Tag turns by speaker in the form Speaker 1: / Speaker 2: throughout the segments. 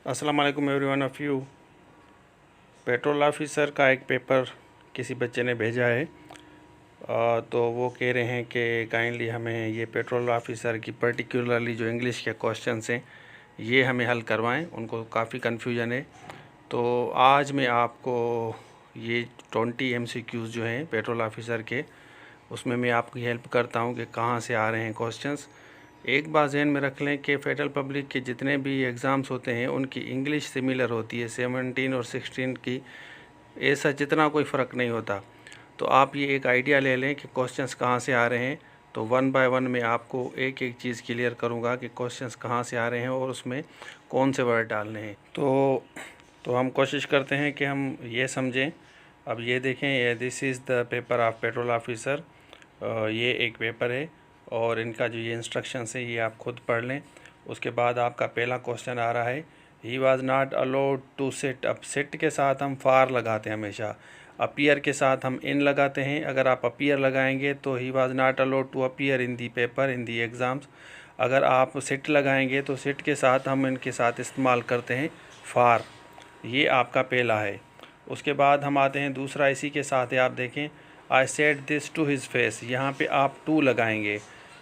Speaker 1: अस्सलाम वालेकुम everyone of you. Petrol officer का एक पेपर किसी बच्चे ने भेजा है। तो वो कह रहे हैं कि काइंडली हमें ये पेट्रोल ऑफिसर की पर्टिकुलरली जो इंग्लिश के क्वेश्चंस हैं ये हमें हल करवाएं। उनको काफ़ी कन्फ्यूजन है। तो आज मैं आपको ये 20 MCQs जो हैं पेट्रोल ऑफिसर के, उसमें मैं आपकी हेल्प करता हूँ कि कहाँ से आ रहे हैं क्वेश्चंस। एक बात ज़हन में रख लें कि फ़ेडरल पब्लिक के जितने भी एग्ज़ाम्स होते हैं उनकी इंग्लिश सिमिलर होती है, 17 और 16 की ऐसा जितना कोई फ़र्क नहीं होता। तो आप ये एक आइडिया ले लें कि क्वेश्चंस कहाँ से आ रहे हैं। तो वन बाय वन मैं आपको एक एक चीज़ क्लियर करूँगा कि क्वेश्चंस कहाँ से आ रहे हैं और उसमें कौन से वर्ड डालने हैं। तो हम कोशिश करते हैं कि हम ये समझें। अब ये देखें, ये this is the paper of petrol officer. ये एक पेपर है और इनका जो ये इंस्ट्रक्शंस है ये आप खुद पढ़ लें। उसके बाद आपका पहला क्वेश्चन आ रहा है, he was not allowed to sit. अब सिट के साथ हम फार लगाते हैं हमेशा, अपीयर के साथ हम इन लगाते हैं। अगर आप अपीयर लगाएंगे तो he was not allowed to appear in the paper in the exams. अगर आप सिट लगाएंगे तो सिट के साथ हम इनके साथ इस्तेमाल करते हैं फार। ये आपका पहला है। उसके बाद हम आते हैं दूसरा, इसी के साथ है। आप देखें, I said this to his face, यहाँ पे आप टू लगाएंगे।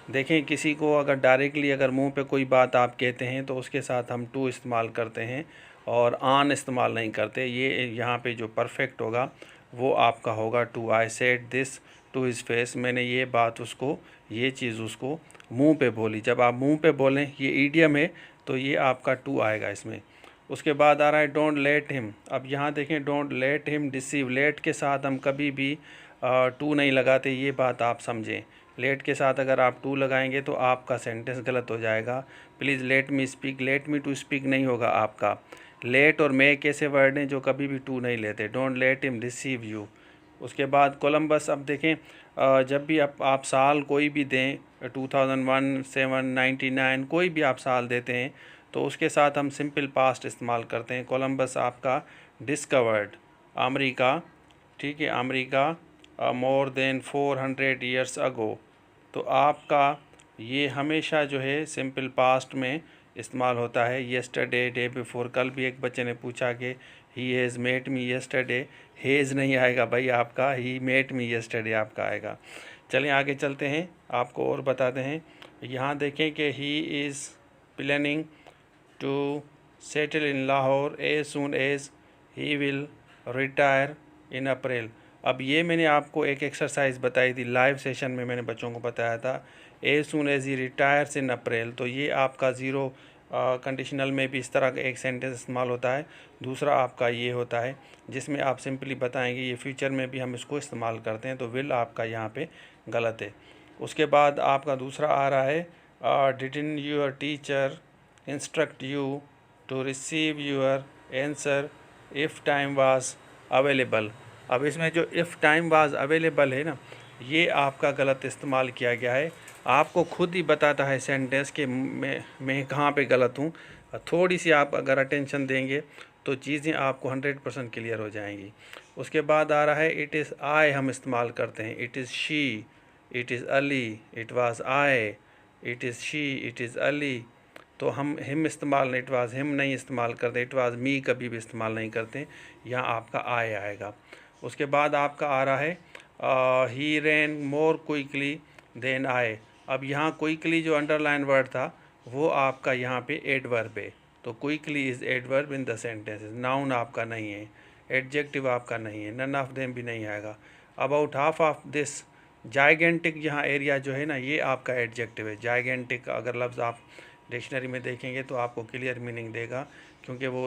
Speaker 1: देखें, किसी को अगर डायरेक्टली अगर मुंह पे कोई बात आप कहते हैं तो उसके साथ हम टू इस्तेमाल करते हैं और आन इस्तेमाल नहीं करते। ये यहाँ पे जो परफेक्ट होगा वो आपका होगा to. I said this to his face, मैंने ये बात उसको, ये चीज़ उसको मुंह पे बोली। जब आप मुंह पे बोलें, ये ईडियम है, तो ये आपका टू आएगा इसमें। उसके बाद आ रहा है डोंट लेट हिम। अब यहाँ देखें, don't let him deceive. Let के साथ हम कभी भी टू नहीं लगाते, ये बात आप समझें। लेट के साथ अगर आप टू लगाएंगे तो आपका सेंटेंस गलत हो जाएगा। Please let me speak, let me to speak नहीं होगा आपका। लेट और मे कैसे वर्ड हैं जो कभी भी टू नहीं लेते। Don't let him deceive you. उसके बाद कोलम्बस। अब देखें, जब भी आप साल कोई भी दें, 2001, 7, 99 कोई भी आप साल देते हैं तो उसके साथ हम सिंपल पास्ट इस्तेमाल करते हैं। कोलम्बस आपका डिस्कवर्ड अमेरिका, ठीक है, America more than 400 years ago. तो आपका ये हमेशा जो है सिंपल पास्ट में इस्तेमाल होता है। Yesterday, day before. कल भी एक बच्चे ने पूछा कि he has met me yesterday, has नहीं आएगा भाई आपका, ही मेट मी येस्टरडे आपका आएगा। चलें आगे चलते हैं, आपको और बताते हैं। यहाँ देखें कि he is planning to settle in Lahore as soon as he will retire in April. अब ये मैंने आपको एक एक्सरसाइज बताई थी लाइव सेशन में, मैंने बच्चों को बताया था as soon as he retires in April. तो ये आपका ज़ीरो कंडीशनल में भी इस तरह का एक सेंटेंस इस्तेमाल होता है। दूसरा आपका ये होता है जिसमें आप सिंपली बताएंगे ये फ्यूचर में भी हम इसको इस्तेमाल करते हैं, तो विल आपका यहाँ पे गलत है। उसके बाद आपका दूसरा आ रहा है, didn't your teacher instruct you to receive your answer if time was available. अब इसमें जो इफ़ टाइम वाज अवेलेबल है ना, ये आपका गलत इस्तेमाल किया गया है। आपको खुद ही बताता है सेंटेंस कि मैं कहाँ पे गलत हूँ। थोड़ी सी आप अगर अटेंशन देंगे तो चीज़ें आपको 100% क्लियर हो जाएंगी। उसके बाद आ रहा है इट इज़ आई, हम इस्तेमाल करते हैं। It is she, it is Ali, it was I, it is she, it is Ali. तो हम हिम इस्तेमाल, इट वाज हिम नहीं इस्तेमाल करते, इट वाज मी कभी भी इस्तेमाल नहीं करते। यहाँ आपका आई आएगा। उसके बाद आपका आ रहा है ही रैन मोर क्विकली देन आई। अब यहाँ क्विकली जो अंडरलाइन वर्ड था वो आपका यहाँ पे एडवर्ब है। तो quickly is adverb in the sentences. Noun आपका नहीं है, एडजेक्टिव आपका नहीं है, नन ऑफ देम भी नहीं आएगा। About half of this gigantic, यहाँ एरिया जो है ना ये आपका एडजेक्टिव है। जाइगेंटिक अगर लफ्ज़ आप डिक्शनरी में देखेंगे तो आपको क्लियर मीनिंग देगा, क्योंकि वो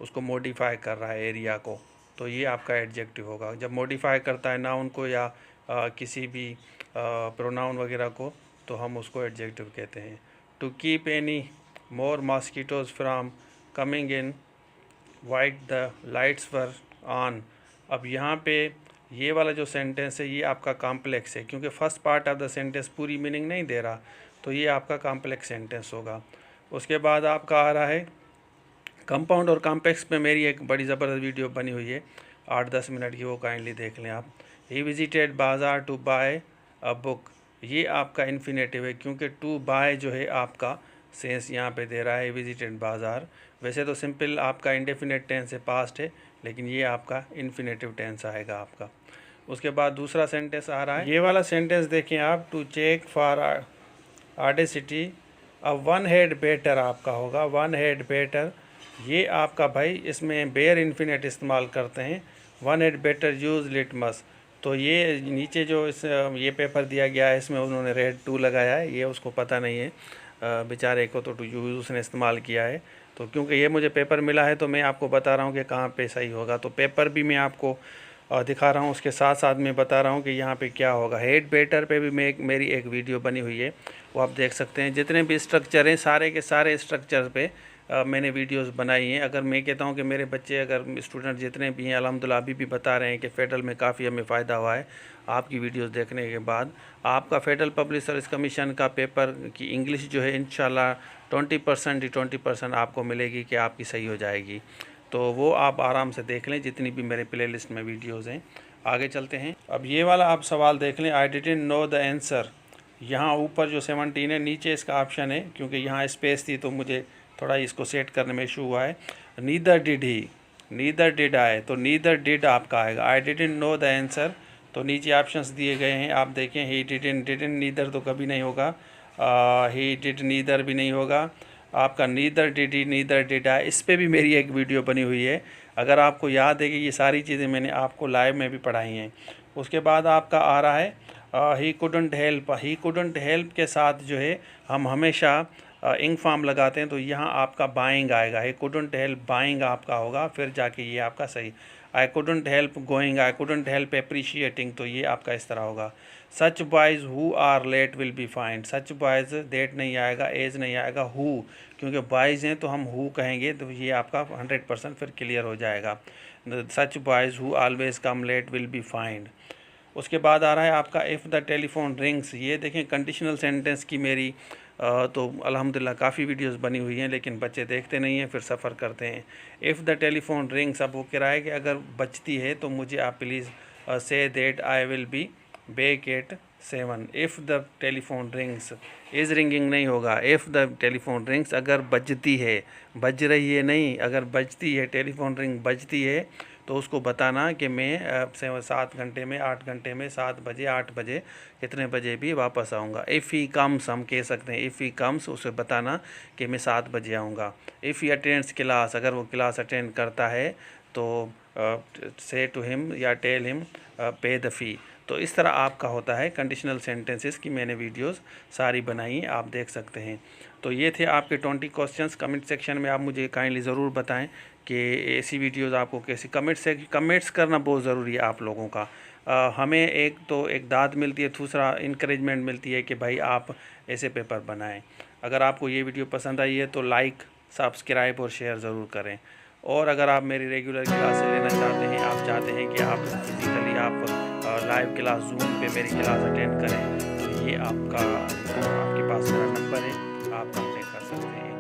Speaker 1: उसको मॉडिफाई कर रहा है एरिया को। तो ये आपका एडजेक्टिव होगा। जब मॉडिफाई करता है नाउन को या किसी भी प्रोनाउन वगैरह को तो हम उसको एडजेक्टिव कहते हैं। To keep any more mosquitoes from coming in while the lights were on. अब यहाँ पे ये वाला जो सेंटेंस है ये आपका कॉम्प्लेक्स है, क्योंकि first part of the sentence पूरी मीनिंग नहीं दे रहा, तो ये आपका कॉम्प्लेक्स सेंटेंस होगा। उसके बाद आपका आ रहा है कंपाउंड और कॉम्प्लेक्स पे मेरी एक बड़ी ज़बरदस्त वीडियो बनी हुई है 8-10 मिनट की, वो काइंडली देख लें आप। ही विजिटेड बाज़ार टू बाय अ बुक, ये आपका इन्फिनेटिव है, क्योंकि टू बाय जो है आपका सेंस यहाँ पे दे रहा है विजिटेड बाज़ार। वैसे तो सिंपल आपका इंडेफिनेट टेंस है, पास्ट है, लेकिन ये आपका इन्फिनेटिव टेंस आएगा आपका। उसके बाद दूसरा सेंटेंस आ रहा है, ये वाला सेंटेंस देखें आप, टू चेक फॉर ऑडेसिटी। अब वन हेड बेटर आपका होगा, वन हेड बेटर। ये आपका भाई इसमें बेयर इन्फिनेट इस्तेमाल करते हैं, one head better use litmus. तो ये नीचे जो इस ये पेपर दिया गया है इसमें उन्होंने रेड 2 लगाया है, ये उसको पता नहीं है बेचारे को, तो यूज़ उसने इस्तेमाल किया है। तो क्योंकि ये मुझे पेपर मिला है तो मैं आपको बता रहा हूँ कि कहाँ पे सही होगा। तो पेपर भी मैं आपको दिखा रहा हूँ, उसके साथ साथ मैं बता रहा हूँ कि यहाँ पे क्या होगा। हेड बेटर पे भी मेरी एक वीडियो बनी हुई है, वो आप देख सकते हैं। जितने भी स्ट्रक्चर हैं सारे के सारे स्ट्रक्चर पे मैंने वीडियोस बनाई हैं। अगर मैं कहता हूँ कि मेरे बच्चे, अगर स्टूडेंट जितने भी हैं, अल्हम्दुलिल्लाह अभी भी बता रहे हैं कि फेडरल में काफ़ी हमें फ़ायदा हुआ है आपकी वीडियोस देखने के बाद। आपका फेडरल पब्लिक सर्विस कमीशन का पेपर की इंग्लिश जो है इंशाल्लाह 20% आपको मिलेगी कि आपकी सही हो जाएगी। तो वो आप आराम से देख लें, जितनी भी मेरे प्लेलिस्ट में वीडियोज़ हैं। आगे चलते हैं। अब ये वाला आप सवाल देख लें, I didn't know the answer. यहाँ ऊपर जो 17 है, नीचे इसका ऑप्शन है, क्योंकि यहाँ स्पेस थी तो मुझे थोड़ा इसको सेट करने में इशू हुआ है। Neither did he, neither did I, तो नीदर डिड आपका आएगा। I didn't know the answer, तो नीचे ऑप्शंस दिए गए हैं, आप देखें। ही डिडंट नीदर तो कभी नहीं होगा, ही डिड नीदर भी नहीं होगा आपका। Neither did he, neither did I, इस पर भी मेरी एक वीडियो बनी हुई है। अगर आपको याद है कि ये सारी चीज़ें मैंने आपको लाइव में भी पढ़ाई हैं। उसके बाद आपका आ रहा है he couldn't help. He couldn't help के साथ जो है हम हमेशा इंग फॉर्म लगाते हैं, तो यहाँ आपका बाइंग आएगा। ही कुडंट हेल्प बाइंग आपका होगा, फिर जाके ये आपका सही। I couldn't help going, I couldn't help appreciating, तो ये आपका इस तरह होगा। Such boys who are late will be fined, such boys that नहीं आएगा, एज नहीं आएगा, हु, क्योंकि बॉयज़ हैं तो हम हु कहेंगे, तो ये आपका 100% फिर क्लियर हो जाएगा। Such boys who always come late will be fined. उसके बाद आ रहा है आपका इफ़ द टेलीफोन रिंग्स। ये देखें कंडीशनल सेंटेंस की मेरी तो अल्हम्दुलिल्लाह काफ़ी वीडियोस बनी हुई हैं, लेकिन बच्चे देखते नहीं हैं, फिर सफ़र करते हैं। इफ़ द टेलीफोन रिंग्स, अब वो कह रहा है कि अगर बजती है तो मुझे आप please say that I will be back at 7। If the telephone rings, is ringing नहीं होगा। इफ़ द टेलीफोन रिंग्स, अगर बजती है, बज रही है नहीं, अगर बजती है, टेलीफोन रिंग बजती है, तो उसको बताना कि मैं 7 घंटे में, 8 घंटे में, 7 बजे, 8 बजे, कितने बजे भी वापस आऊँगा। इफ़ ही कम्स, हम कह सकते हैं इफ़ ही कम्स, उसे बताना कि मैं 7 बजे आऊँगा। इफ़ ही अटेंड्स क्लास, अगर वो क्लास अटेंड करता है तो से टू हिम या टेल हिम पे द फ़ी। तो इस तरह आपका होता है कंडीशनल सेंटेंसेस की मैंने वीडियोस सारी बनाई, आप देख सकते हैं। तो ये थे आपके 20 क्वेश्चंस। कमेंट सेक्शन में आप मुझे काइंडली ज़रूर बताएं कि ऐसी वीडियोस आपको कैसी, कमेंट्स करना बहुत ज़रूरी है आप लोगों का। हमें एक तो एक दाद मिलती है, दूसरा इंकरेजमेंट मिलती है कि भाई आप ऐसे पेपर बनाएं। अगर आपको ये वीडियो पसंद आई है तो लाइक, सब्सक्राइब और शेयर ज़रूर करें। और अगर आप मेरी रेगुलर क्लास लेना चाहते हैं, आप चाहते हैं कि आप फिजिकली आप लाइव क्लास जूम पे मेरी क्लास अटेंड करें, तो ये आपके पास मेरा नंबर है, आप कांटेक्ट कर सकते हैं।